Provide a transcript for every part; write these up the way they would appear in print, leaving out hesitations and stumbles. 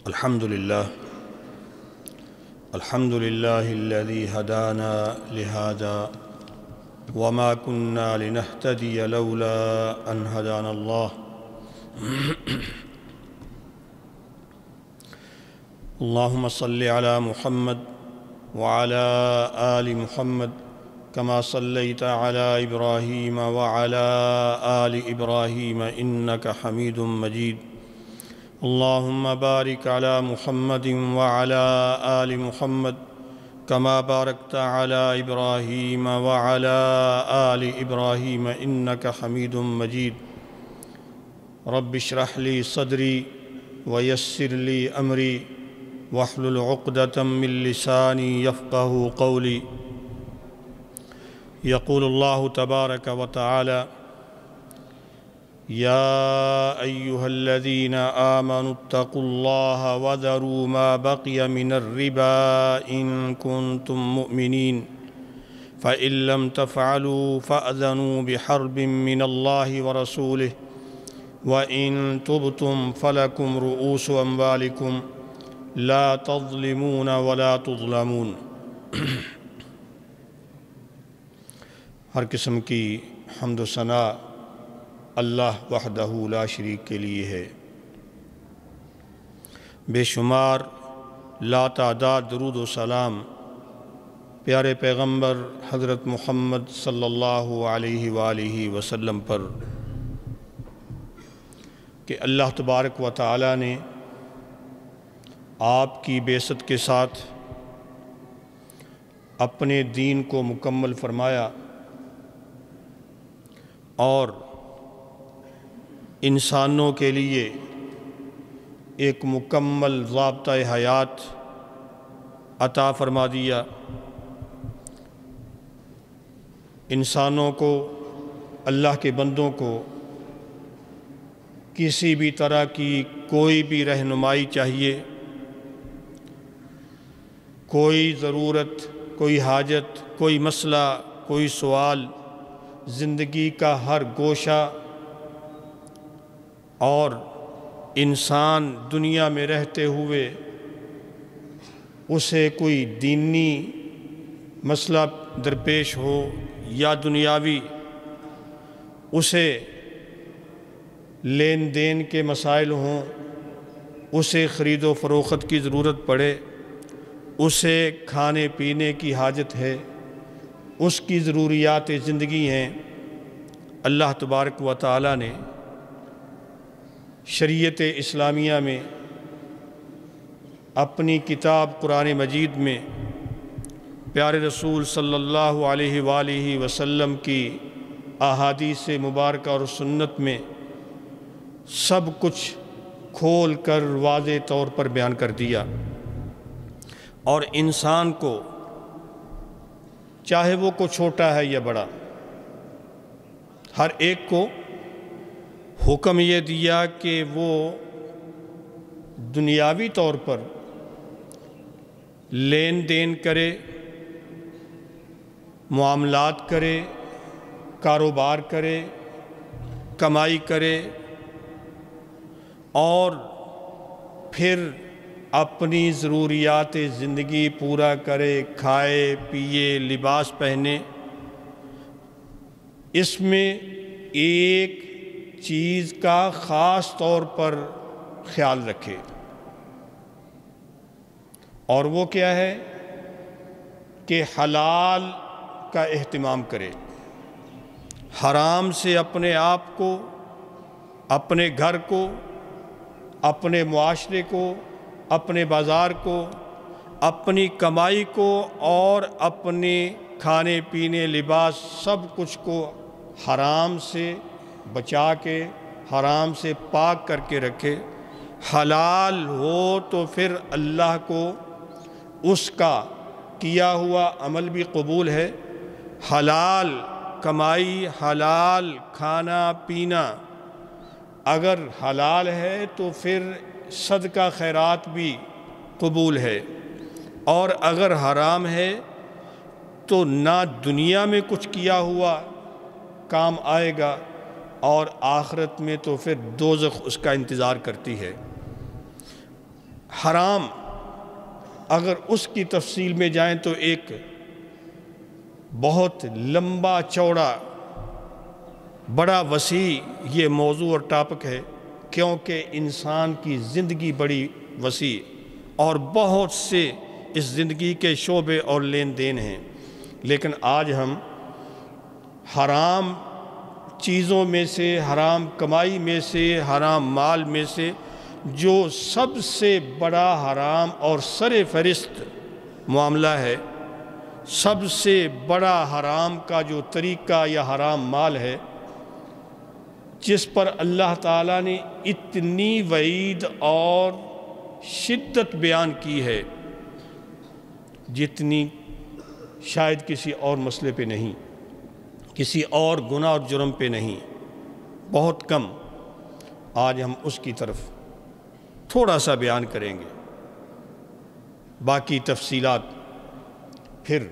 الحمد لله الذي هدانا لهذا وما كنا لنهتدي لولا أن هدانا الله اللهم صل على محمد وعلى آل محمد كما صليت على إبراهيم وعلى آل إبراهيم إنك حميد مجيد اللهم بارك على محمد وعلى آل محمد كما باركت على إبراهيم وعلى آل إبراهيم إنك حميد مجيد رب اشرح لي صدري ويسر لي أمري واحلل عقدة من لساني يفقه قولي يقول الله تبارك وتعالى يا أيها الذين آمنوا اتقوا الله وذروا ما بقي من الربا إن كنتم مؤمنين فإن لم تفعلوا فأذنوا بحرب من الله ورسوله وإن تبتم فلكم رؤوس أموالكم لا تظلمون ولا تظلمون ہر قسم کی حمد و ثنا اللہ وحدہ لا شریک کے لیے ہے۔ بے شمار لا تعداد درود و سلام پیارے پیغمبر حضرت محمد صلی اللہ علیہ وآلہ وسلم پر کہ اللہ تبارک و تعالی نے آپ کی بعثت کے ساتھ اپنے دین کو مکمل فرمایا اور انسانوں کے لیے ایک مکمل ضابطۂ حیات عطا فرما دیا۔ انسانوں کو، اللہ کے بندوں کو کسی بھی طرح کی کوئی بھی رہنمائی چاہیے، کوئی ضرورت، کوئی حاجت، کوئی مسئلہ، کوئی سوال، زندگی کا ہر گوشہ اور انسان دنیا میں رہتے ہوئے اسے کوئی دینی مسئلہ درپیش ہو یا دنیاوی، اسے لین دین کے مسائل ہوں، اسے خرید و فروخت کی ضرورت پڑے، اسے کھانے پینے کی حاجت ہے، اس کی ضروریات زندگی ہیں، اللہ تبارک و تعالی نے شریعت اسلامیہ میں اپنی کتاب قرآن مجید میں پیارے رسول صلی اللہ علیہ وآلہ وسلم کی احادیث مبارکہ اور سنت میں سب کچھ کھول کر واضح طور پر بیان کر دیا، اور انسان کو چاہے وہ کو چھوٹا ہے یا بڑا، ہر ایک کو حکم یہ دیا کہ وہ دنیاوی طور پر لین دین کرے، معاملات کرے، کاروبار کرے، کمائی کرے، اور پھر اپنی ضروریات زندگی پورا کرے، کھائے پیے، لباس پہنے۔ اس میں ایک چیز کا خاص طور پر خیال رکھے، اور وہ کیا ہے کہ حلال کا اہتمام کرے، حرام سے اپنے آپ کو، اپنے گھر کو، اپنے معاشرے کو، اپنے بازار کو، اپنی کمائی کو اور اپنے کھانے پینے، لباس، سب کچھ کو حرام سے بچا کے، حرام سے پاک کر کے رکھے۔ حلال ہو تو پھر اللہ کو اس کا کیا ہوا عمل بھی قبول ہے، حلال کمائی، حلال کھانا پینا اگر حلال ہے تو پھر صدقہ خیرات بھی قبول ہے، اور اگر حرام ہے تو نہ دنیا میں کچھ کیا ہوا کام آئے گا، اور آخرت میں تو پھر دوزخ اس کا انتظار کرتی ہے۔ حرام اگر اس کی تفصیل میں جائیں تو ایک بہت لمبا چوڑا بڑا وسیع یہ موضوع اور ٹاپک ہے، کیونکہ انسان کی زندگی بڑی وسیع اور بہت سے اس زندگی کے شعبے اور لین دین ہیں، لیکن آج ہم حرام چیزوں میں سے، حرام کمائی میں سے، حرام مال میں سے جو سب سے بڑا حرام اور سر فہرست معاملہ ہے، سب سے بڑا حرام کا جو طریقہ یا حرام مال ہے، جس پر اللہ تعالیٰ نے اتنی وعید اور شدت بیان کی ہے جتنی شاید کسی اور مسئلے پہ نہیں، کسی اور گناہ اور جرم پہ نہیں، بہت کم۔ آج ہم اس کی طرف تھوڑا سا بیان کریں گے، باقی تفصیلات پھر۔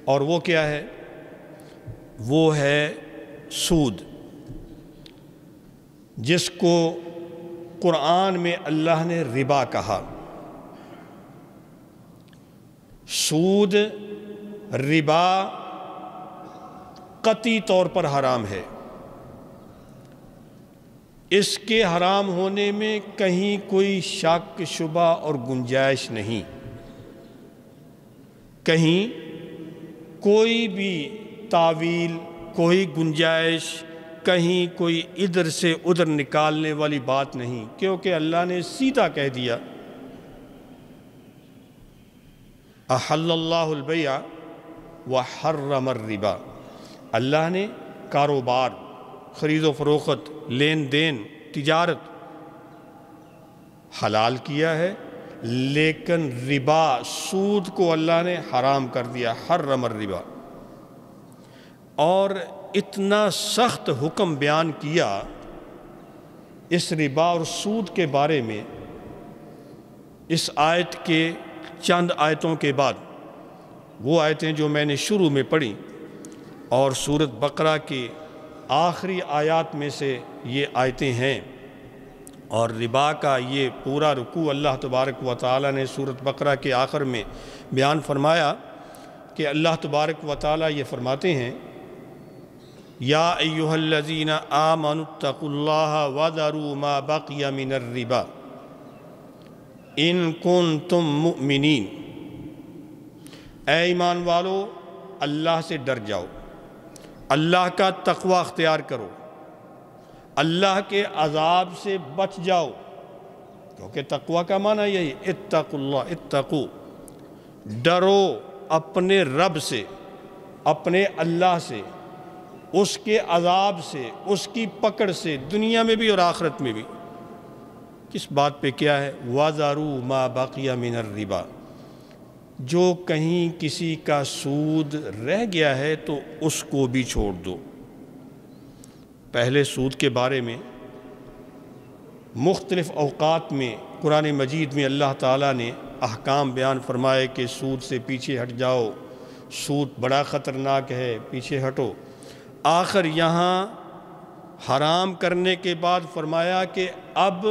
اور وہ کیا ہے؟ وہ ہے سود، جس کو قرآن میں اللہ نے ربا کہا۔ سود، ربا قطعی طور پر حرام ہے، اس کے حرام ہونے میں کہیں کوئی شک شبہ اور گنجائش نہیں، کہیں کوئی بھی تاویل، کوئی گنجائش، کہیں کوئی ادھر سے ادھر نکالنے والی بات نہیں، کیونکہ اللہ نے سیدھا کہہ دیا احل اللہ البیع وحرم الربا۔ اللہ نے کاروبار، خرید و فروخت، لین دین، تجارت حلال کیا ہے، لیکن ربا، سود کو اللہ نے حرام کر دیا، حرم الربا۔ اور اتنا سخت حکم بیان کیا اس ربا اور سود کے بارے میں اس آیت کے چند آیتوں کے بعد، وہ آیتیں جو میں نے شروع میں پڑھی اور سورۃ بقرہ کی آخری آیات میں سے یہ آیتیں ہیں، اور ربا کا یہ پورا رکوع اللہ تبارک و تعالیٰ نے سورۃ بقرہ کے آخر میں بیان فرمایا کہ اللہ تبارک و تعالیٰ یہ فرماتے ہیں یا ایھا الذین آمنوا اتقوا اللہ وذروا ما بقی من الربا ان کنتم مؤمنین۔ اے ایمان والو، اللہ سے ڈر جاؤ، اللہ کا تقوی اختیار کرو، اللہ کے عذاب سے بچ جاؤ، کیونکہ تقوی کا معنی یہی، اتقوا اللہ، اتقو، ڈرو اپنے رب سے، اپنے اللہ سے، اس کے عذاب سے، اس کی پکڑ سے، دنیا میں بھی اور آخرت میں بھی۔ کس بات پہ کیا ہے؟ وَذَرُوا مَا بَقِيَ مِنَ الرِّبَا، جو کہیں کسی کا سود رہ گیا ہے تو اس کو بھی چھوڑ دو۔ پہلے سود کے بارے میں مختلف اوقات میں قرآن مجید میں اللہ تعالیٰ نے احکام بیان فرمائے کہ سود سے پیچھے ہٹ جاؤ، سود بڑا خطرناک ہے، پیچھے ہٹو۔ آخر یہاں حرام کرنے کے بعد فرمایا کہ اب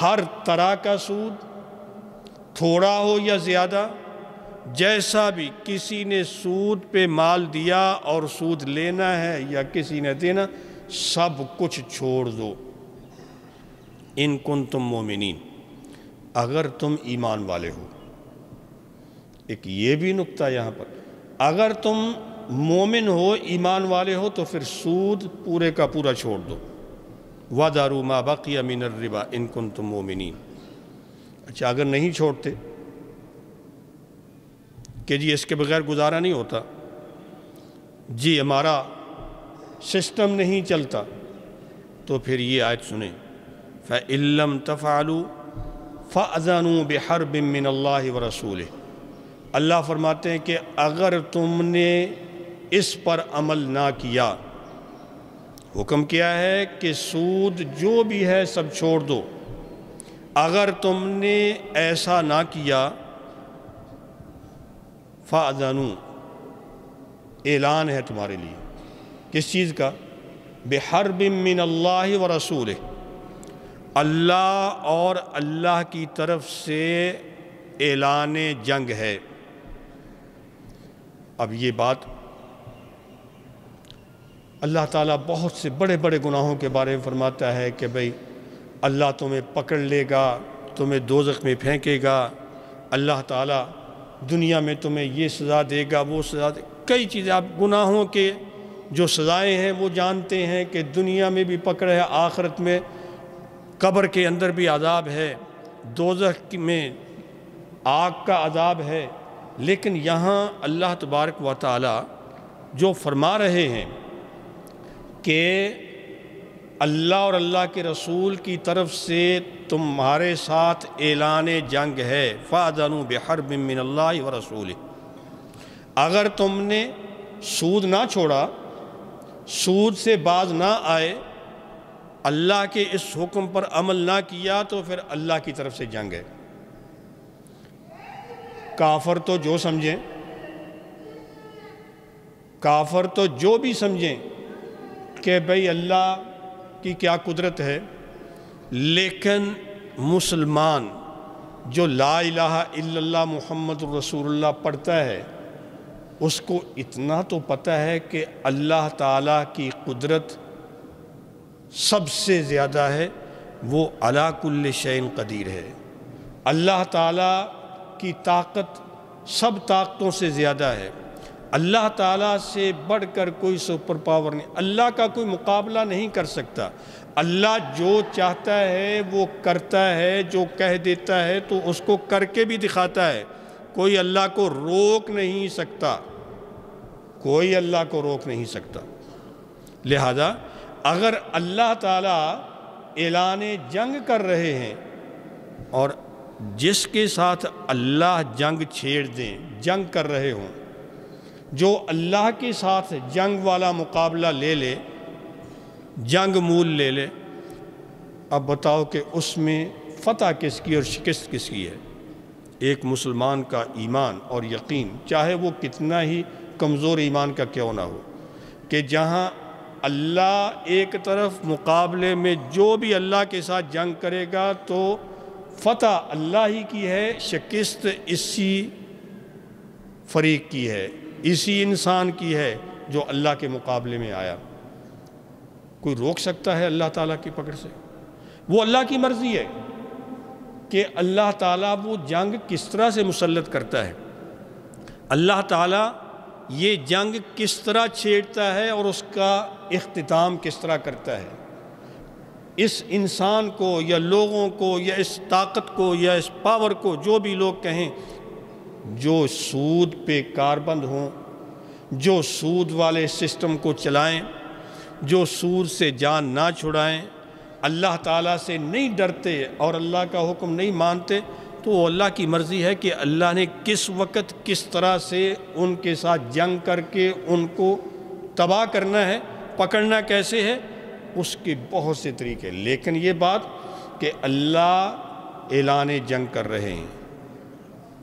ہر طرح کا سود، تھوڑا ہو یا زیادہ، جیسا بھی کسی نے سود پہ مال دیا اور سود لینا ہے یا کسی نے دینا، سب کچھ چھوڑ دو۔ ان کنتم مومنین، اگر تم ایمان والے ہو۔ ایک یہ بھی نکتہ یہاں پر، اگر تم مومن ہو، ایمان والے ہو، تو پھر سود پورے کا پورا چھوڑ دو۔ وَذَرُوا مَا بَقِيَ مِنَ الرِّبَا إِن كُنتُم مُؤْمِنِينَ۔ اچھا، اگر نہیں چھوڑتے کہ جی اس کے بغیر گزارا نہیں ہوتا، جی ہمارا سسٹم نہیں چلتا، تو پھر یہ آیت سنیں فَإِن لَّمْ تَفْعَلُوا فَأْذَنُوا بِحَرْبٍ مِّنَ اللَّهِ وَرَسُولِهِ۔ اللہ فرماتے ہیں کہ اگر تم نے اس پر عمل نہ کیا، حکم کیا ہے کہ سود جو بھی ہے سب چھوڑ دو، اگر تم نے ایسا نہ کیا، فَأْذَنُوا، اعلان ہے تمہارے لیے، کس چیز کا؟ بِحَرْبٍ مِّنَ اللَّهِ وَرَسُولِهِ، اللہ اور اللہ کی طرف سے اعلان جنگ ہے۔ اب یہ بات اللہ تعالیٰ بہت سے بڑے بڑے گناہوں کے بارے میں فرماتا ہے کہ بھئی اللہ تمہیں پکڑ لے گا، تمہیں دوزخ میں پھینکے گا، اللہ تعالیٰ دنیا میں تمہیں یہ سزا دے گا، وہ سزا دے گا۔ کئی چیزیں، آپ گناہوں کے جو سزائیں ہیں وہ جانتے ہیں کہ دنیا میں بھی پکڑ ہے، آخرت میں قبر کے اندر بھی عذاب ہے، دوزخ میں آگ کا عذاب ہے۔ لیکن یہاں اللہ تبارک و تعالی جو فرما رہے ہیں کہ اللہ اور اللہ کے رسول کی طرف سے تمہارے ساتھ اعلان جنگ ہے، فَأَذَنُوا بِحَرْبٍ مِّنَ اللَّهِ وَرَسُولِهِ۔ اگر تم نے سود نہ چھوڑا، سود سے باز نہ آئے، اللہ کے اس حکم پر عمل نہ کیا، تو پھر اللہ کی طرف سے جنگ ہے۔ کافر تو جو سمجھیں، کافر تو جو بھی سمجھیں کہ بھئی اللہ کی کیا قدرت ہے، لیکن مسلمان جو لا الہ الا اللہ محمد رسول اللہ پڑھتا ہے، اس کو اتنا تو پتہ ہے کہ اللہ تعالیٰ کی قدرت سب سے زیادہ ہے، وہ علی کل شیء قدیر ہے۔ اللہ تعالیٰ کی طاقت سب طاقتوں سے زیادہ ہے، اللہ تعالیٰ سے بڑھ کر کوئی سپر پاور نہیں، اللہ کا کوئی مقابلہ نہیں کر سکتا۔ اللہ جو چاہتا ہے وہ کرتا ہے، جو کہہ دیتا ہے تو اس کو کر کے بھی دکھاتا ہے۔ کوئی اللہ کو روک نہیں سکتا، کوئی اللہ کو روک نہیں سکتا۔ لہذا اگر اللہ تعالیٰ اعلان جنگ کر رہے ہیں، اور جس کے ساتھ اللہ جنگ چھیڑ دیں، جنگ کر رہے ہوں، جو اللہ کے ساتھ جنگ والا مقابلہ لے لے، جنگ مول لے لے، اب بتاؤ کہ اس میں فتح کس کی اور شکست کس کی ہے؟ ایک مسلمان کا ایمان اور یقین، چاہے وہ کتنا ہی کمزور ایمان کا کیوں نہ ہو، کہ جہاں اللہ ایک طرف مقابلے میں جو بھی اللہ کے ساتھ جنگ کرے گا تو فتح اللہ ہی کی ہے، شکست اسی فریق کی ہے، اسی انسان کی ہے جو اللہ کے مقابلے میں آیا۔ کوئی روک سکتا ہے اللہ تعالیٰ کی پکڑ سے؟ وہ اللہ کی مرضی ہے کہ اللہ تعالیٰ وہ جنگ کس طرح سے مسلط کرتا ہے، اللہ تعالیٰ یہ جنگ کس طرح چھیڑتا ہے اور اس کا اختتام کس طرح کرتا ہے۔ اس انسان کو یا لوگوں کو یا اس طاقت کو یا اس پاور کو، جو بھی لوگ کہیں، جو سود پہ کاربند ہوں، جو سود والے سسٹم کو چلائیں، جو سود سے جان نہ چھڑائیں، اللہ تعالیٰ سے نہیں ڈرتے اور اللہ کا حکم نہیں مانتے، تو وہ اللہ کی مرضی ہے کہ اللہ نے کس وقت کس طرح سے ان کے ساتھ جنگ کر کے ان کو تباہ کرنا ہے، پکڑنا کیسے ہے، اس کے بہت سے طریقے۔ لیکن یہ بات کہ اللہ اعلان جنگ کر رہے ہیں،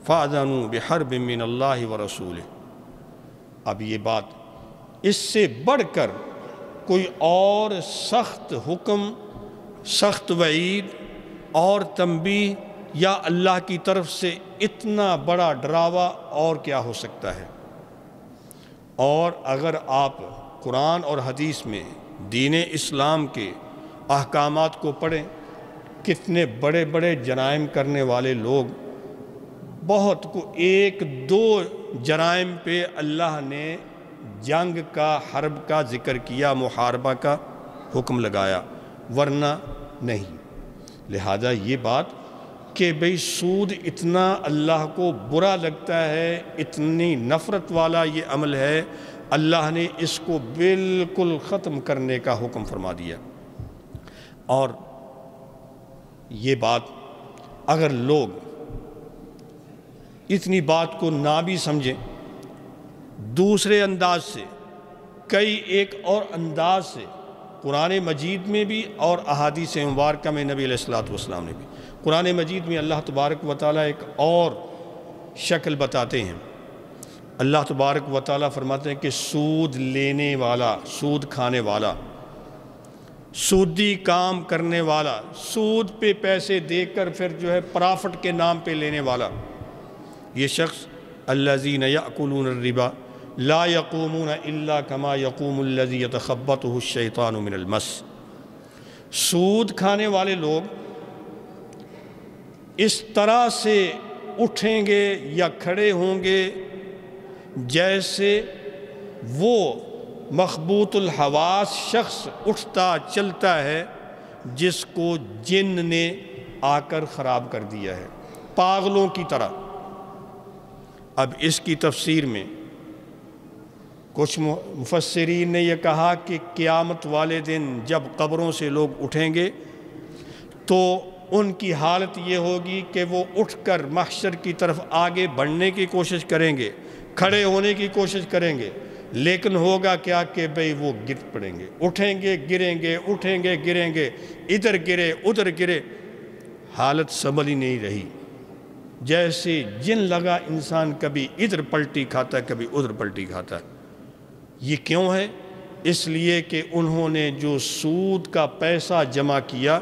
فَأَذَنُوا بِحَرْبٍ مِّنَ اللَّهِ وَرَسُولِهِ۔ اب یہ بات، اس سے بڑھ کر کوئی اور سخت حکم، سخت وعید اور تنبیہ یا اللہ کی طرف سے اتنا بڑا ڈراوا اور کیا ہو سکتا ہے؟ اور اگر آپ قرآن اور حدیث میں دین اسلام کے احکامات کو پڑھیں، کتنے بڑے بڑے جرائم کرنے والے لوگ، بہت کو ایک دو جرائم پہ اللہ نے جنگ کا، حرب کا ذکر کیا، محاربہ کا حکم لگایا، ورنہ نہیں۔ لہذا یہ بات کہ بھئی سود اتنا اللہ کو برا لگتا ہے، اتنی نفرت والا یہ عمل ہے، اللہ نے اس کو بالکل ختم کرنے کا حکم فرما دیا۔ اور یہ بات اگر لوگ اتنی بات کو نہ بھی سمجھیں، دوسرے انداز سے، کئی ایک اور انداز سے، قرآن مجید میں بھی اور احادیث مبارکہ میں نبی علیہ السلام نے بھی، قرآن مجید میں اللہ تبارک و تعالیٰ ایک اور شکل بتاتے ہیں۔ اللہ تبارک و تعالیٰ فرماتے ہیں کہ سود لینے والا، سود کھانے والا سودی کام کرنے والا، سود پہ پیسے دے کر پھر جو ہے پرافٹ کے نام پہ لینے والا، یہ شخص الذین یأکلون الربا لا یقومون الا کما یقوم الذی یتخبطہ الشیطان من المس۔ سود کھانے والے لوگ اس طرح سے اٹھیں گے یا کھڑے ہوں گے جیسے وہ مخبوط الحواس شخص اٹھتا چلتا ہے جس کو جن نے آ کر خراب کر دیا ہے، پاگلوں کی طرح۔ اب اس کی تفسیر میں کچھ مفسرین نے یہ کہا کہ قیامت والے دن جب قبروں سے لوگ اٹھیں گے تو ان کی حالت یہ ہوگی کہ وہ اٹھ کر محشر کی طرف آگے بڑھنے کی کوشش کریں گے، کھڑے ہونے کی کوشش کریں گے، لیکن ہوگا کیا کہ بھئی وہ گر پڑیں گے، اٹھیں گے گریں گے، اٹھیں گے گریں گے، ادھر گرے ادھر گرے، حالت سنبھل ہی نہیں رہی، جیسے جن لگا انسان کبھی ادھر پلٹی کھاتا ہے کبھی ادھر پلٹی کھاتا ہے۔ یہ کیوں ہے؟ اس لیے کہ انہوں نے جو سود کا پیسہ جمع کیا،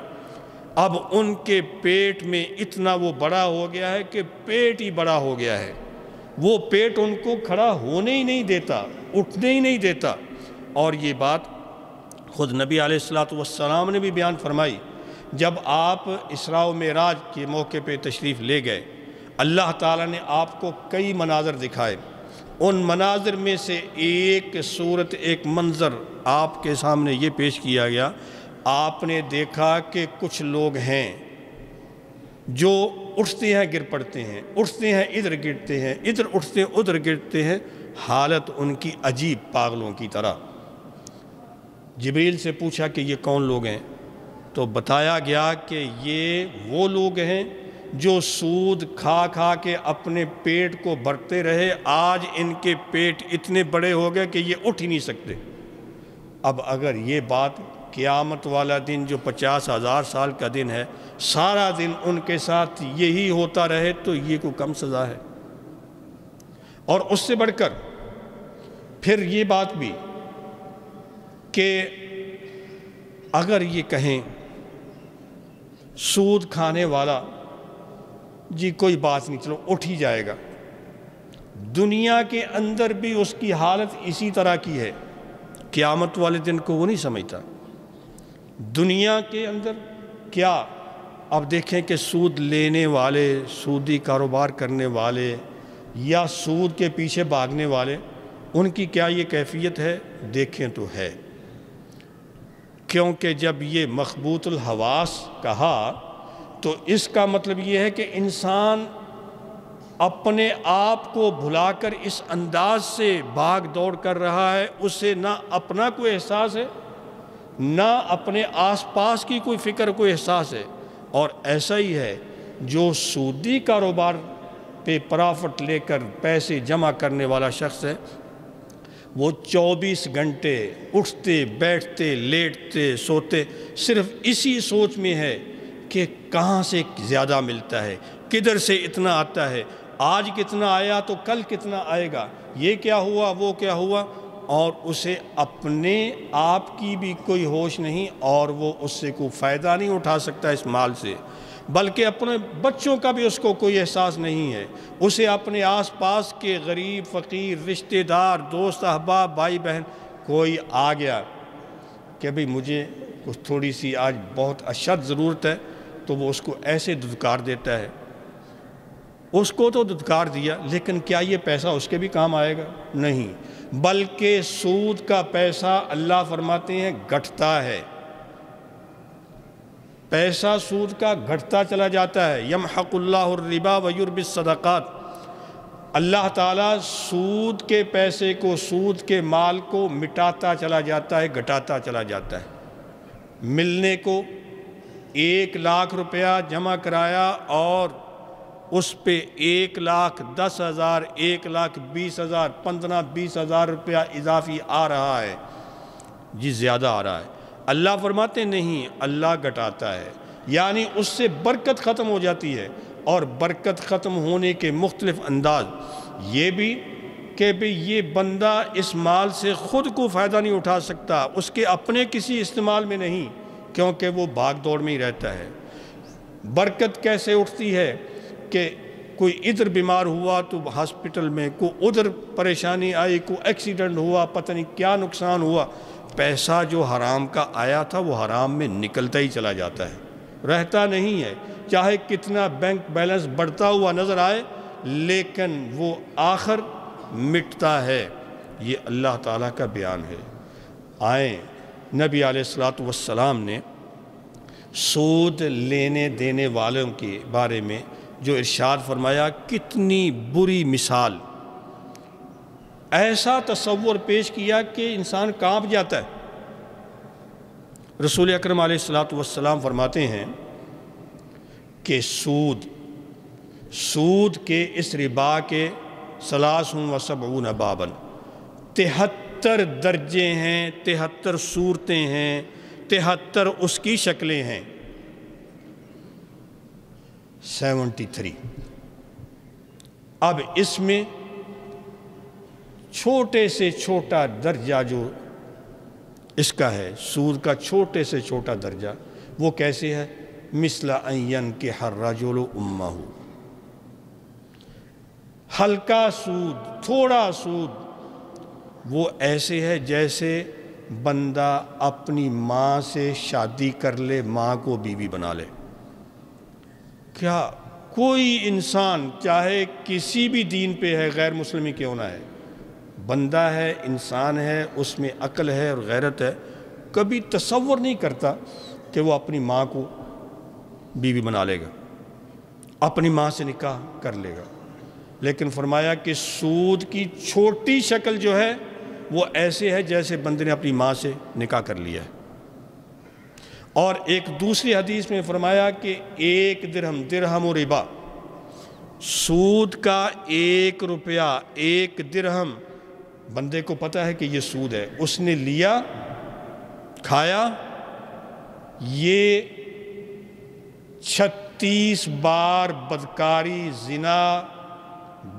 اب ان کے پیٹ میں اتنا وہ بڑا ہو گیا ہے کہ پیٹ ہی بڑا ہو گیا ہے، وہ پیٹ ان کو کھڑا ہونے ہی نہیں دیتا، اٹھنے ہی نہیں دیتا۔ اور یہ بات خود نبی علیہ السلام نے بھی بیان فرمائی، جب آپ اسراء و معراج کے موقع پہ تشریف لے گئے، اللہ تعالیٰ نے آپ کو کئی مناظر دکھائے، ان مناظر میں سے ایک صورت، ایک منظر آپ کے سامنے یہ پیش کیا گیا، آپ نے دیکھا کہ کچھ لوگ ہیں جو اٹھتے ہیں گر پڑتے ہیں، اٹھتے ہیں ادھر گرتے ہیں، ادھر اٹھتے ہیں ادھر گرتے ہیں، حالت ان کی عجیب پاگلوں کی طرح۔ جبریل سے پوچھا کہ یہ کون لوگ ہیں؟ تو بتایا گیا کہ یہ وہ لوگ ہیں جو سود کھا کھا کے اپنے پیٹ کو بھرتے رہے، آج ان کے پیٹ اتنے بڑے ہو گئے کہ یہ اٹھ ہی نہیں سکتے۔ اب اگر یہ بات قیامت والا دن جو 50,000 سال کا دن ہے، سارا دن ان کے ساتھ یہی ہوتا رہے تو یہ کوئی کم سزا ہے۔ اور اس سے بڑھ کر پھر یہ بات بھی کہ اگر یہ کہیں سود کھانے والا جی کوئی بات نہیں، چلو اٹھ ہی جائے گا، دنیا کے اندر بھی اس کی حالت اسی طرح کی ہے، قیامت والے دن کو وہ نہیں سمجھتا۔ دنیا کے اندر کیا اب دیکھیں کہ سود لینے والے، سودی کاروبار کرنے والے یا سود کے پیچھے بھاگنے والے، ان کی کیا یہ کیفیت ہے؟ دیکھیں تو ہے، کیونکہ جب یہ مخبوط الحواس کہا تو اس کا مطلب یہ ہے کہ انسان اپنے آپ کو بھلا کر اس انداز سے بھاگ دوڑ کر رہا ہے، اسے نہ اپنا کوئی احساس ہے نہ اپنے آس پاس کی کوئی فکر، کوئی احساس ہے۔ اور ایسا ہی ہے جو سودی کاروبار پہ پرافٹ لے کر پیسے جمع کرنے والا شخص ہے، وہ 24 گھنٹے اٹھتے بیٹھتے لیٹتے سوتے صرف اسی سوچ میں ہے کہ کہاں سے زیادہ ملتا ہے، کدھر سے اتنا آتا ہے، آج کتنا آیا تو کل کتنا آئے گا، یہ کیا ہوا وہ کیا ہوا، اور اسے اپنے آپ کی بھی کوئی ہوش نہیں، اور وہ اس سے کوئی فائدہ نہیں اٹھا سکتا اس مال سے، بلکہ اپنے بچوں کا بھی اس کو کوئی احساس نہیں ہے، اسے اپنے آس پاس کے غریب فقیر رشتہ دار دوست احباب بھائی بہن کوئی آ گیا کہ بھئی مجھے کچھ تھوڑی سی آج بہت اشد ضرورت ہے، تو وہ اس کو ایسے دھتکار دیتا ہے، اس کو تو دھتکار دیا، لیکن کیا یہ پیسہ اس کے بھی کام آئے گا؟ نہیں، بلکہ سود کا پیسہ اللہ فرماتے ہیں گھٹتا ہے، پیسہ سود کا گھٹتا چلا جاتا ہے۔ یمحق اللہ الربا ویربی الصدقات، اللہ تعالیٰ سود کے پیسے کو، سود کے مال کو مٹاتا چلا جاتا ہے، گھٹاتا چلا جاتا ہے۔ ملنے کو 1,00,000 روپیہ جمع کرایا اور اس پہ 1,10,000 1,20,000 15-20,000 روپیہ اضافی آ رہا ہے، جی زیادہ آ رہا ہے، اللہ فرماتے نہیں، اللہ گھٹاتا ہے، یعنی اس سے برکت ختم ہو جاتی ہے۔ اور برکت ختم ہونے کے مختلف انداز یہ بھی کہ بھئی یہ بندہ اس مال سے خود کو فائدہ نہیں اٹھا سکتا، اس کے اپنے کسی استعمال میں نہیں، کیونکہ وہ بھاگ دوڑ میں ہی رہتا ہے۔ برکت کیسے اٹھتی ہے کہ کوئی ادھر بیمار ہوا تو ہاسپٹل میں، کوئی ادھر پریشانی آئی، کوئی ایکسیڈنٹ ہوا، پتہ نہیں کیا نقصان ہوا، پیسہ جو حرام کا آیا تھا وہ حرام میں نکلتا ہی چلا جاتا ہے، رہتا نہیں ہے، چاہے کتنا بینک بیلنس بڑھتا ہوا نظر آئے لیکن وہ آخر مٹتا ہے۔ یہ اللہ تعالیٰ کا بیان ہے۔ آئیں، نبی علیہ السلام نے سود لینے دینے والوں کے بارے میں جو ارشاد فرمایا، کتنی بری مثال، ایسا تصور پیش کیا کہ انسان کانپ جاتا ہے۔ رسول اکرم علیہ السلام فرماتے ہیں کہ سود کے اس ربا کے 73 باباً، 73 درجے ہیں، 73 صورتیں ہیں، 73 اس کی شکلیں ہیں، 73۔ اب اس میں چھوٹے سے چھوٹا درجہ جو اس کا ہے، سود کا چھوٹے سے چھوٹا درجہ، وہ کیسے ہے؟ مثل ان ينكح الرجل امہ، ہلکا سود، تھوڑا سود، وہ ایسے ہے جیسے بندہ اپنی ماں سے شادی کر لے، ماں کو بیوی بنا لے۔ کیا کوئی انسان چاہے کسی بھی دین پہ ہے، غیر مسلمی کیوں نہ ہے، بندہ ہے، انسان ہے، اس میں عقل ہے اور غیرت ہے، کبھی تصور نہیں کرتا کہ وہ اپنی ماں کو بیوی بنا لے گا، اپنی ماں سے نکاح کر لے گا۔ لیکن فرمایا کہ سود کی چھوٹی شکل جو ہے وہ ایسے ہے جیسے بندے نے اپنی ماں سے نکاح کر لیا ہے۔ اور ایک دوسری حدیث میں فرمایا کہ 1 درہم و ربا، سود کا 1 روپیہ، 1 درہم، بندے کو پتہ ہے کہ یہ سود ہے، اس نے لیا، کھایا، یہ 36 بار بدکاری، زنا،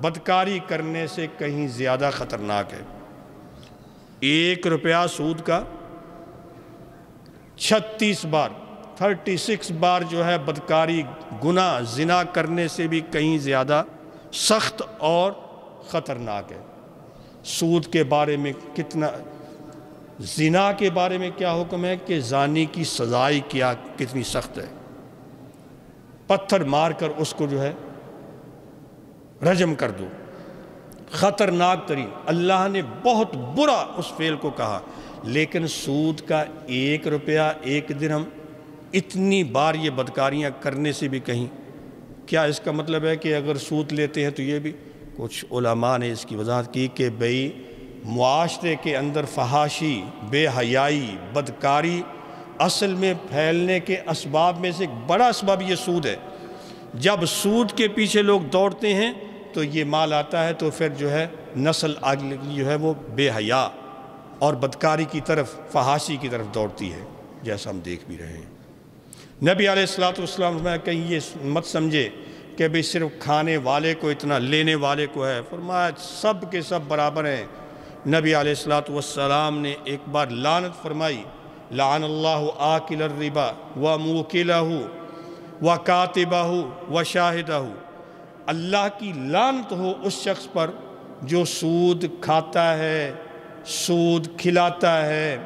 بدکاری کرنے سے کہیں زیادہ خطرناک ہے۔ 1 روپیہ سود کا 36 بار، 36 بار جو ہے بدکاری، گناہ، زنا کرنے سے بھی کہیں زیادہ سخت اور خطرناک ہے۔ سود کے بارے میں کتنا، زنا کے بارے میں کیا حکم ہے کہ زانی کی سزائی کیا کتنی سخت ہے، پتھر مار کر اس کو جو ہے رجم کر دو، خطرناک ترین، اللہ نے بہت برا اس فعل کو کہا۔ لیکن سود کا 1 روپیہ، 1 درہم، اتنی بار یہ بدکاریاں کرنے سے بھی کہیں، کیا اس کا مطلب ہے کہ اگر سود لیتے ہیں تو یہ بھی؟ کچھ علماء نے اس کی وضاحت کی کہ بھئی معاشرے کے اندر فحاشی، بے حیائی، بدکاری اصل میں پھیلنے کے اسباب میں سے ایک بڑا اسباب یہ سود ہے۔ جب سود کے پیچھے لوگ دوڑتے ہیں تو یہ مال آتا ہے تو پھر جو ہے نسل آگے جو ہے وہ بے حیا اور بدکاری کی طرف، فحاشی کی طرف دوڑتی ہے، جیسا ہم دیکھ بھی رہے ہیں۔ نبی علیہ السلام میں کہیں یہ مت سمجھے کہ بھئی صرف کھانے والے کو اتنا، لینے والے کو ہے، فرمایا سب کے سب برابر ہیں۔ نبی علیہ السلام نے ایک بار لعنت فرمائی، لعن اللہ آکل الربا وموکلہ وکاتبہ وشاہدہ، اللہ کی لعنت ہو اس شخص پر جو سود کھاتا ہے، سود کھلاتا ہے،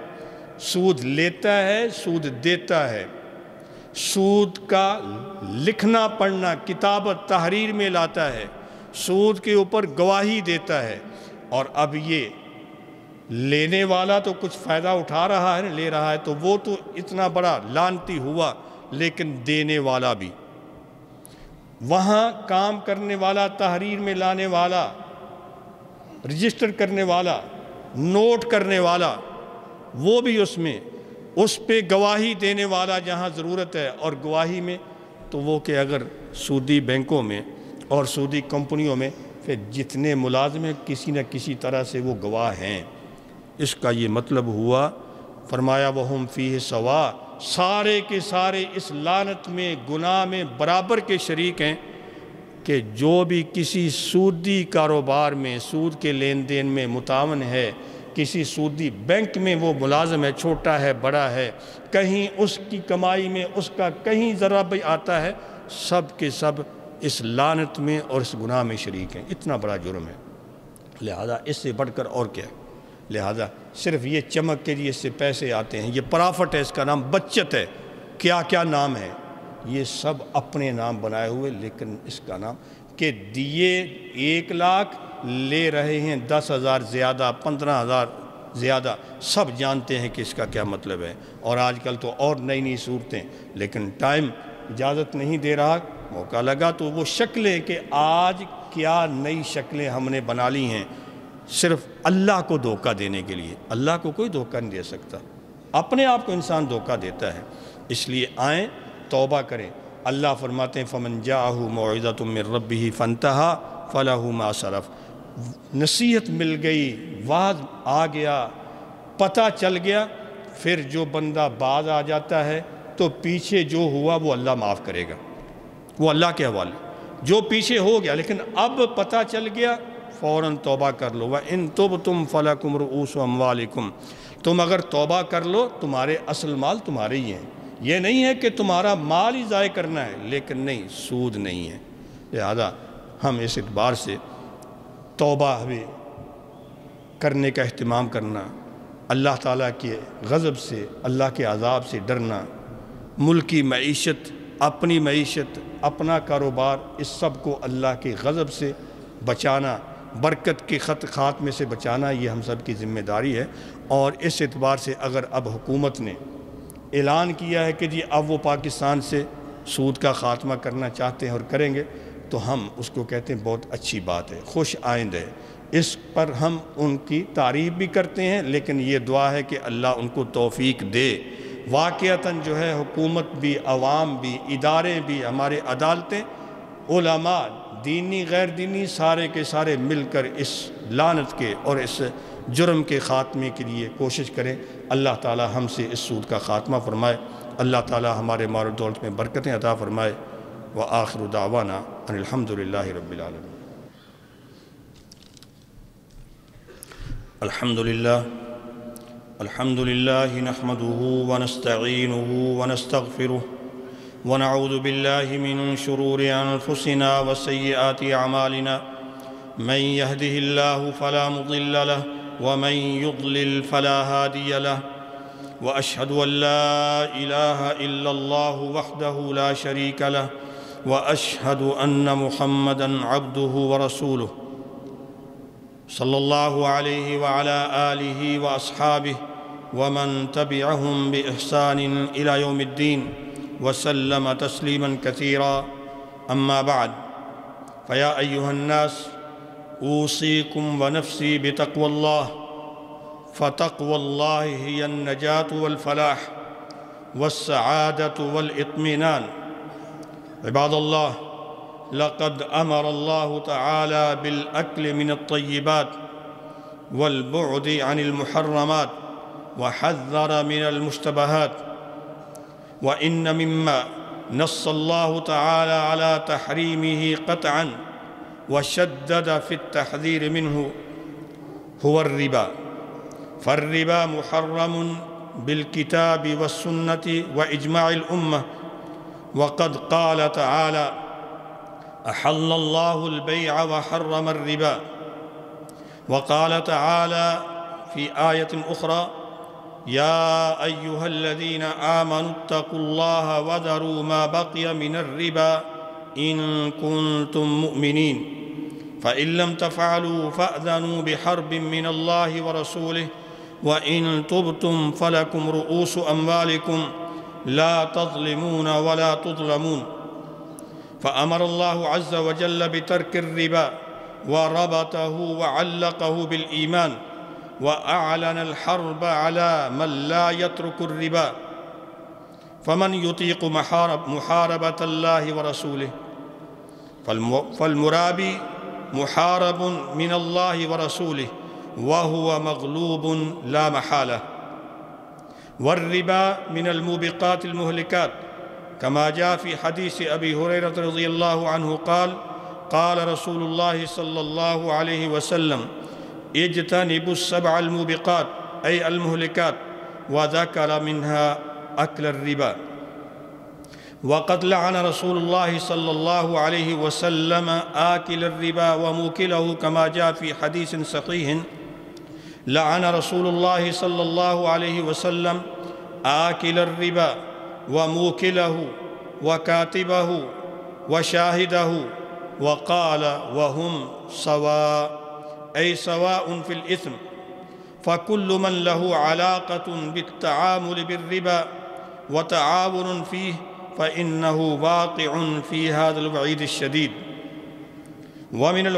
سود لیتا ہے، سود دیتا ہے، سود کا لکھنا پڑھنا، کتابت تحریر میں لاتا ہے، سود کے اوپر گواہی دیتا ہے، اور اب یہ لینے والا تو کچھ فائدہ اٹھا رہا ہے، لے رہا ہے، تو وہ تو اتنا بڑا لعنتی ہوا، لیکن دینے والا بھی، وہاں کام کرنے والا، تحریر میں لانے والا، رجسٹر کرنے والا، نوٹ کرنے والا، وہ بھی اس میں، اس پہ گواہی دینے والا جہاں ضرورت ہے، اور گواہی میں تو وہ کہ اگر سودی بینکوں میں اور سودی کمپنیوں میں پھر جتنے ملازم ہیں کسی نہ کسی طرح سے وہ گواہ ہیں۔ اس کا یہ مطلب ہوا، فرمایا وَهُمْ فِيهِ سَوَاءٌ، سارے کے سارے اس لعنت میں، گناہ میں برابر کے شریک ہیں۔ کہ جو بھی کسی سودی کاروبار میں سود کے لین دین میں متعاون ہے، کسی سودی بینک میں وہ ملازم ہے، چھوٹا ہے بڑا ہے، کہیں اس کی کمائی میں اس کا کہیں ذرا بھی آتا ہے، سب کے سب اس لعنت میں اور اس گناہ میں شریک ہیں۔ اتنا بڑا جرم ہے، لہذا اس سے بڑھ کر اور کیا ہے؟ لہذا صرف یہ چمک کے لیے اس سے پیسے آتے ہیں، یہ پرافٹ ہے، اس کا نام بچت ہے، کیا کیا نام ہے، یہ سب اپنے نام بنائے ہوئے، لیکن اس کا نام کہ دیے 1 لاکھ لے رہے ہیں 10,000 زیادہ، 15,000 زیادہ، سب جانتے ہیں کہ اس کا کیا مطلب ہے۔ اور آج کل تو اور نئی نئی صورتیں، لیکن ٹائم اجازت نہیں دے رہا، موقع لگا تو وہ شکلیں کہ آج کیا نئی شکلیں ہم نے بنا لی ہیں صرف اللہ کو دھوکہ دینے کے لیے۔ اللہ کو کوئی دھوکہ نہیں دے سکتا، اپنے آپ کو انسان دھوکہ دیتا ہے۔ اس لیے آئیں، توبہ کریں۔ اللہ فرماتے ہیں فَمَنْ جَاءَهُ مَوْعِظَةٌ مِّن رَّبِّهِ فَانْتَهَىٰ فَلَهُ مَا سَلَفَ، نصیحت مل گئی، وعظ آ گیا، پتہ چل گیا، پھر جو بندہ باز آ جاتا ہے تو پیچھے جو ہوا وہ اللہ معاف کرے گا، وہ اللہ کے حوالے، جو پیچھے ہو گیا۔ لیکن اب پتہ چل گیا، فوراً توبہ کر لو۔ وَإِن تُبْتُمْ فَلَكُمْ رُؤُوسُ أَمْوَالِكُمْ، تم اگر توبہ کر لو تمہارے اصل مال تمہارے ہی ہیں۔ یہ نہیں ہے کہ تمہارا مال ہی ضائع کرنا ہے، لیکن نہیں، سود نہیں ہے۔ لہذا ہم اس اعتبار سے توبہ بھی کرنے کا اہتمام کرنا، اللہ تعالیٰ کے غضب سے، اللہ کے عذاب سے ڈرنا، ملکی معیشت، اپنی معیشت، اپنا کاروبار، اس سب کو اللہ کے غضب سے بچانا، برکت کے خاتمے سے بچانا، یہ ہم سب کی ذمہ داری ہے۔ اور اس اعتبار سے اگر اب حکومت نے اعلان کیا ہے کہ جی اب وہ پاکستان سے سود کا خاتمہ کرنا چاہتے ہیں اور کریں گے، تو ہم اس کو کہتے ہیں بہت اچھی بات ہے، خوش آئند ہے۔ اس پر ہم ان کی تعریف بھی کرتے ہیں، لیکن یہ دعا ہے کہ اللہ ان کو توفیق دے۔ واقعتاً جو ہے حکومت بھی، عوام بھی، ادارے بھی، ہمارے عدالتیں، علماء، دینی غیر دینی، سارے کے سارے مل کر اس لعنت کے اور اس جرم کے خاتمے کے لیے کوشش کریں۔ اللہ تعالی ہم سے اس سود کا خاتمہ فرمائے، اللہ تعالی ہمارے مال و دولت میں برکتیں عطا فرمائے۔ وآخر دعوانا ان الحمدللہ رب العالمین۔ الحمدللہ نحمده ونستعینه ونستغفره ونعوذ باللہ من شرور انفسنا وسیئات اعمالنا، من يهده الله فلا مضل له ومن يضلل فلا هادي له، وأشهد أن لا إله إلا الله وحده لا شريك له، وأشهد أن محمدًا عبده ورسوله صلى الله عليه وعلى آله وأصحابه ومن تبعهم بإحسان إلى يوم الدين وسلم تسليماً كثيرا. أما بعد، فيا أيها الناس، أوصيكم ونفسي بتقوى الله، فتقوى الله هي النجاة والفلاح والسعادة والإطمئنان. عباد الله، لقد أمر الله تعالى بالأكل من الطيبات والبعد عن المحرمات وحذر من المشتبهات. وإن مما نص الله تعالى على تحريمه قطعاً وشدد في التحذير منه هو الربا، فالربا محرم بالكتاب والسنة وإجماع الأمة. وقد قال تعالى: أحل الله البيع وحرم الربا. وقال تعالى في آية أخرى: يا أيها الذين آمنوا اتقوا الله وذروا ما بقي من الربا إن كنتم مؤمنين، فإن لم تفعلوا فأذنوا بحرب من الله ورسوله، وإن تبتم فلكم رؤوس أموالكم لا تظلمون ولا تظلمون. فأمر الله عز وجل بترك الربا وربطه وعلقه بالإيمان، وأعلن الحرب على من لا يترك الربا. فمن يطيق محاربة الله ورسوله، فالمرابي محارب من الله ورسوله وهو مغلوب لا محالة. والربا من الموبقات المهلكات، كما جاء في حديث أبي هريرة رضي الله عنه قال: قال رسول الله صلى الله عليه وسلم اجتنبوا السبع الموبقات أي المهلكات، وذكر منها أكل الربا. وقد لعن رسول الله صلى الله عليه وسلم آكل الربا وموكله، كما جاء في حديث صحيح: لعن رسول الله صلى الله عليه وسلم آكل الربا وموكله وكاتبه وشاهده، وقال: وهم سواء، أي سواء في الإثم. فكل من له علاقة بالتعامل بالربا وتعاون فيه فإنه واقع في هذا الوعيد الشديد. ومن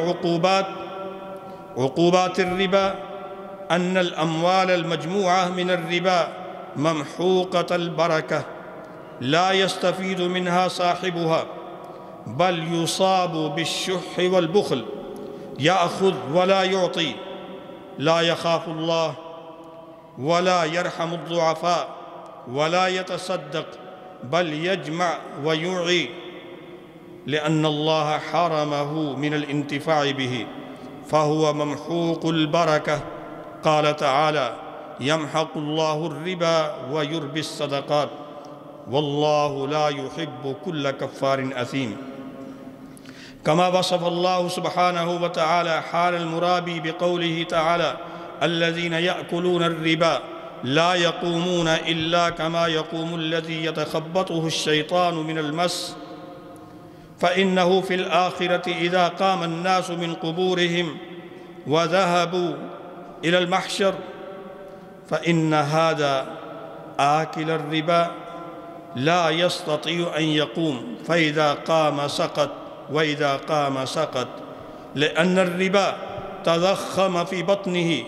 عقوبات الربا أن الأموال المجموعة من الربا ممحوقة البركة، لا يستفيد منها صاحبها، بل يصاب بالشح والبخل، يأخذ ولا يعطي، لا يخاف الله ولا يرحم الضعفاء ولا يتصدق، بل يجمع ويعي، لأن الله حرمه من الانتفاع به، فهو ممحوق البركة. قال تعالى: يمحق الله الربا ويربي الصدقات، والله لا يحب كل كفار أثيم. كما وصف الله سبحانه وتعالى حال المرابي بقوله تعالى: الذين يأكلون الربا لا يقومون إلا كما يقوم الذي يتخبطه الشيطان من المس، فإنه في الآخرة إذا قام الناس من قبورهم وذهبوا إلى المحشر فإن هذا آكل الربا لا يستطيع أن يقوم، فإذا قام سقط وإذا قام سقط، لأن الربا تضخم في بطنه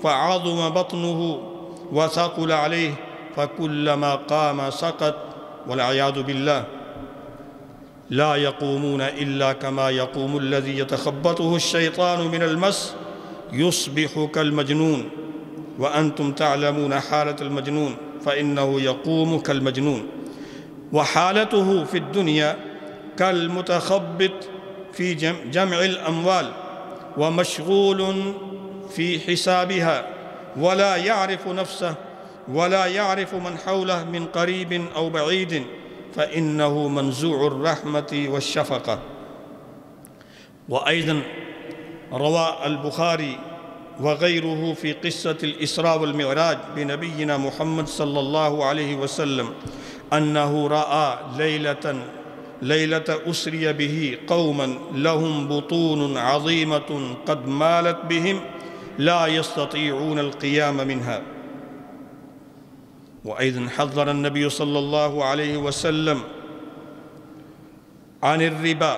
فعظم بطنه وثقل عليه، فكلما قام سقط والعياذ بالله. لا يقومون إلا كما يقوم الذي يتخبطه الشيطان من المس، يصبح كالمجنون، وأنتم تعلمون حالة المجنون، فإنه يقوم كالمجنون. وحالته في الدنيا كالمتخبط في جمع الأموال، ومشغول في حسابها، ولا يعرف نفسه ولا يعرف من حوله من قريب أو بعيد، فإنه منزوع الرحمة والشفقة. وأيضا روى البخاري وغيره في قصة الإسراء والمعراج بنبينا محمد صلى الله عليه وسلم أنه رأى ليلة أسري به قوما لهم بطون عظيمة قد مالت بهم لا يستطيعون القيام منها. وأيضا حذر النبي صلى الله عليه وسلم عن الربا،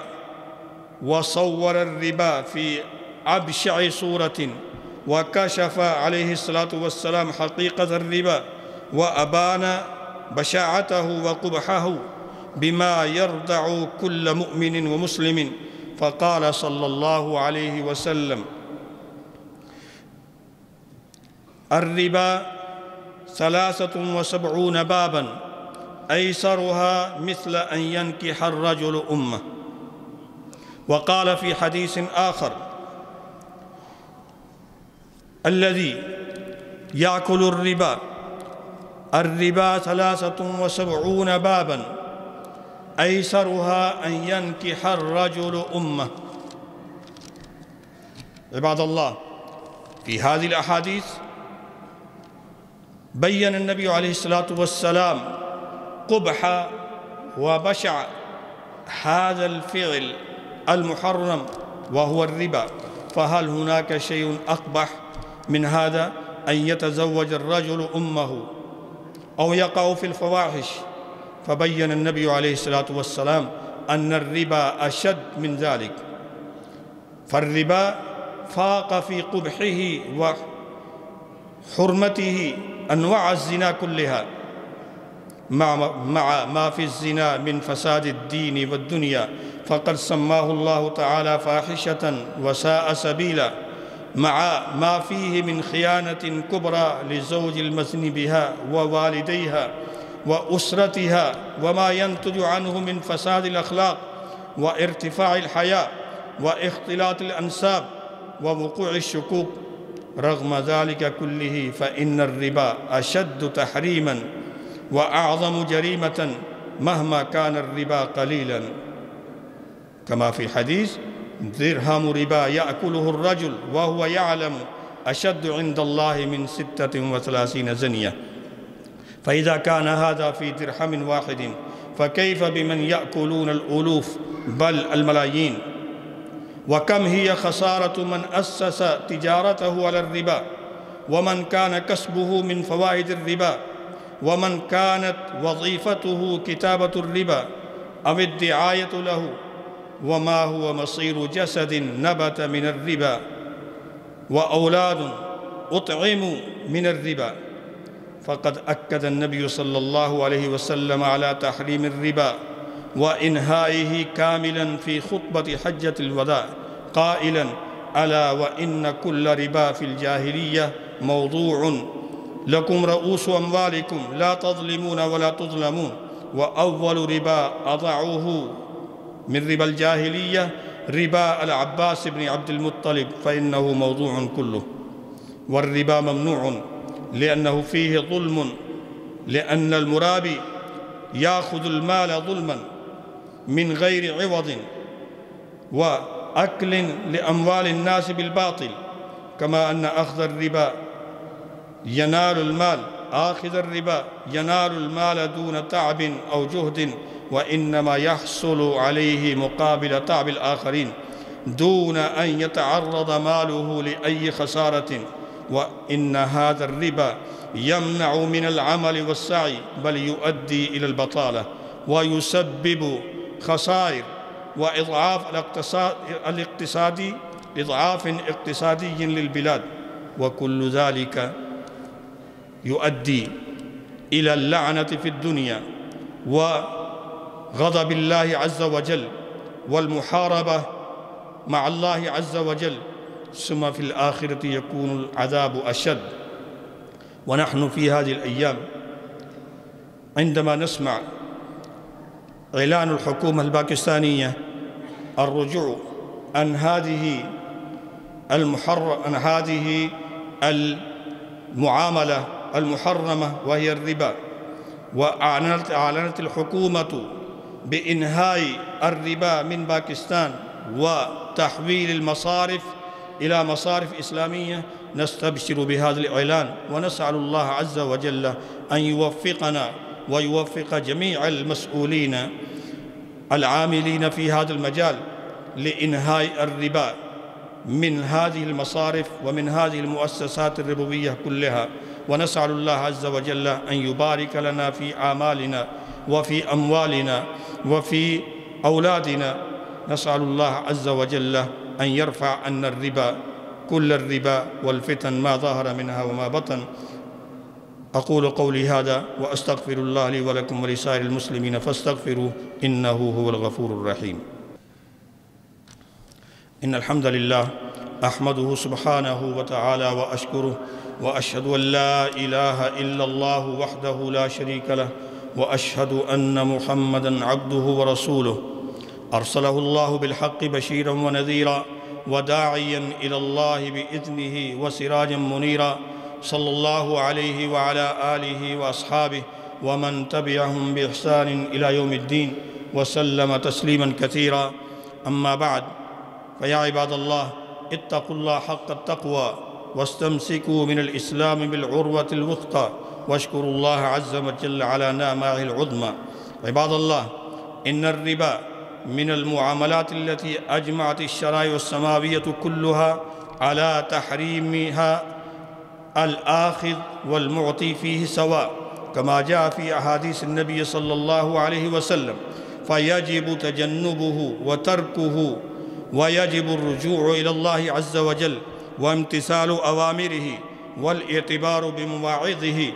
وصور الربا في أبشع صورة، وكشف عليه الصلاة والسلام حقيقة الربا، وأبان بشاعته وقبحه بما يردع كل مؤمن ومسلم. فقال صلى الله عليه وسلم: الربا 73 بابا أيسرها مثل أن ينكح الرجل أمه. وقال في حديث آخر: الذي يأكل الربا 73 بابا أيسرها أن ينكح الرجل أمه. عباد الله، في هذه الأحاديث بيّن النبي عليه الصلاة والسلام قبح وبشع هذا الفعل المحرم وهو الربا. فهل هناك شيء أقبح من هذا أن يتزوج الرجل أمه أو يقع في الفواحش؟ فبين النبي عليه الصلاة والسلام أن الربا أشد من ذلك، فالربا فاق في قبحه وحرمته أنواع الزنا كلها، مع ما في الزنا من فساد الدين والدنيا، فقد سماه الله تعالى فاحشة وساء سبيلا، مع ما فيه من خيانة كبرى لزوج المزني بها ووالديها وأسرتها، وما ينتج عنه من فساد الأخلاق وارتفاع الحياء واختلاط الأنساب ووقوع الشكوك. رغم ذلك كله فإن الربا أشد تحريماً وأعظم جريمة مهما كان الربا قليلاً، كما في الحديث: درهم ربا يأكله الرجل وهو يعلم أشد عند الله من 36 زنية. فإذا كان هذا في درهم واحد فكيف بمن يأكلون الألوف بل الملايين؟ وكم هي خسارة من أسس تجارته على الربا، ومن كان كسبه من فوائد الربا، ومن كانت وظيفته كتابة الربا أو الدعاية له. وما هو مصير جسد نبت من الربا وأولاد أطعموا من الربا؟ فقد أكد النبي صلى الله عليه وسلم على تحريم الربا وإنهائه كاملاً في خطبة حجة الوداع قائلاً: ألا وإن كل ربا في الجاهلية موضوع، لكم رؤوس أموالكم لا تظلمون ولا تظلمون. وأول ربا أضعوه من ربا الجاهلية ربا العباس بن عبد المطلب، فإنه موضوع كله. والربا ممنوع لأنه فيه ظلم، لأن المرابي يأخذ المال ظلماً من غير عوض وأكل لأموال الناس بالباطل، كما أن أخذ الربا ينال المال، آخذ الربا ينال المال دون تعب أو جهد، وإنما يحصل عليه مقابل تعب الآخرين دون أن يتعرض ماله لأي خسارة. وإن هذا الربا يمنع من العمل والسعي، بل يؤدي إلى البطالة ويسبب خسائر وإضعاف إضعاف اقتصادي للبلاد، وكل ذلك يؤدي إلى اللعنة في الدنيا وغضب الله عز وجل والمحاربة مع الله عز وجل، ثم في الآخرة يكون العذاب أشد. ونحن في هذه الأيام عندما نسمع إعلان الحكومة الباكستانية الرجوع عن هذه المعاملة المحرمة وهي الربا، وأعلنت الحكومة بإنهاء الربا من باكستان وتحويل المصارف إلى مصارف إسلامية، نستبشر بهذا الإعلان ونسأل الله عز وجل أن يوفقنا ويوفق جميع المسؤولين العاملين في هذا المجال لإنهاء الربا من هذه المصارف ومن هذه المؤسسات الربوية كلها. ونسأل الله عز وجل أن يبارك لنا في أعمالنا وفي أموالنا وفي أولادنا. نسأل الله عز وجل أن يرفع عنا الربا كل الربا والفتن ما ظهر منها وما بطن. أقول قولي هذا وأستغفر الله لي ولكم ولسائر المسلمين فاستغفروه إنه هو الغفور الرحيم. إن الحمد لله أحمده سبحانه وتعالى وأشكره، وأشهد أن لا إله إلا الله وحده لا شريك له، وأشهد أن محمدًا عبده ورسوله أرسله الله بالحق بشيرًا ونذيرًا وداعيًا إلى الله بإذنه وسراجًا منيرًا، صلى الله عليه وعلى آله وأصحابه ومن تبعهم بإحسان إلى يوم الدين وسلم تسليماً كثيرا. أما بعد، فيا عباد الله، اتقوا الله حق التقوى واستمسكوا من الإسلام بالعروة الوثقى، واشكروا الله عز وجل على نعمه العظمى. عباد الله، إن الربا من المعاملات التي أجمعت الشرائع السماوية كلها على تحريمها الآخذ والمعطي فيه سواء، كما جاء في أحاديث النبي صلى الله عليه وسلم، فيجب تجنبه وتركه، ويجب الرجوع إلى الله عز وجل وامتثال أوامره والاعتبار بمواعظه.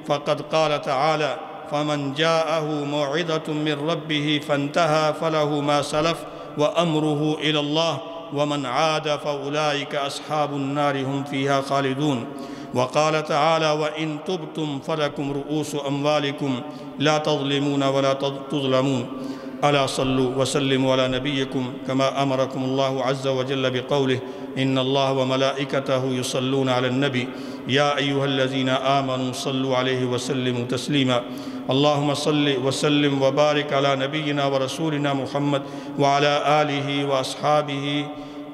فقد قال تعالى: فمن جاءه موعظة من ربه فانتهى فله ما سلف وأمره إلى الله ومن عاد فأولئك أصحاب النار هم فيها خالدون. وقال تعالى: وإن تبتم فلكم رؤوس أموالكم لا تظلمون ولا تظلمون. ألا صلوا وسلموا على نبيكم كما أمركم الله عز وجل بقوله إن الله وملائكته يصلون على النبي يا أيها الذين آمنوا صلوا عليه وسلموا تسليما اللهم صل وسلم وبارك على نبينا ورسولنا محمد وعلى آله وأصحابه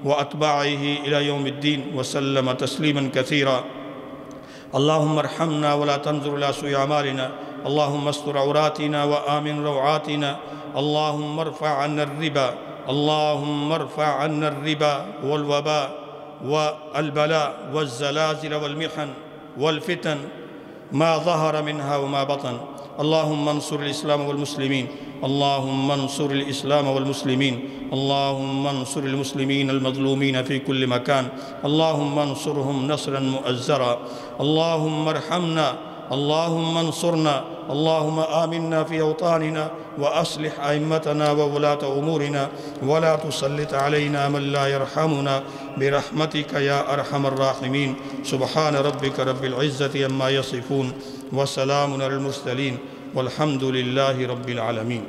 وأتباعه إلى يوم الدين وسلم تسليما كثيرا اللهم ارحمنا ولا تنظر إلى سوء أعمالنا اللهم استر عوراتنا وآمن روعاتنا اللهم ارفع عنا الربا اللهم ارفع عنا الربا والوباء والبلاء والزلازل والمحن والفتن ما ظهر منها وما بطن اللهم انصر الإسلام والمسلمين اللهم انصر الإسلام والمسلمين اللهم انصر المسلمين المظلومين في كل مكان اللهم انصرهم نصرا مؤزرا اللهم ارحمنا اللهم انصرنا اللهم آمنا في أوطاننا وأصلح أئمتنا وولاة أمورنا ولا تسلط علينا من لا يرحمنا برحمتك يا أرحم الراحمين سبحان ربك رب العزة عما يصفون وسلام على المرسلين والحمد لله رب العالمين.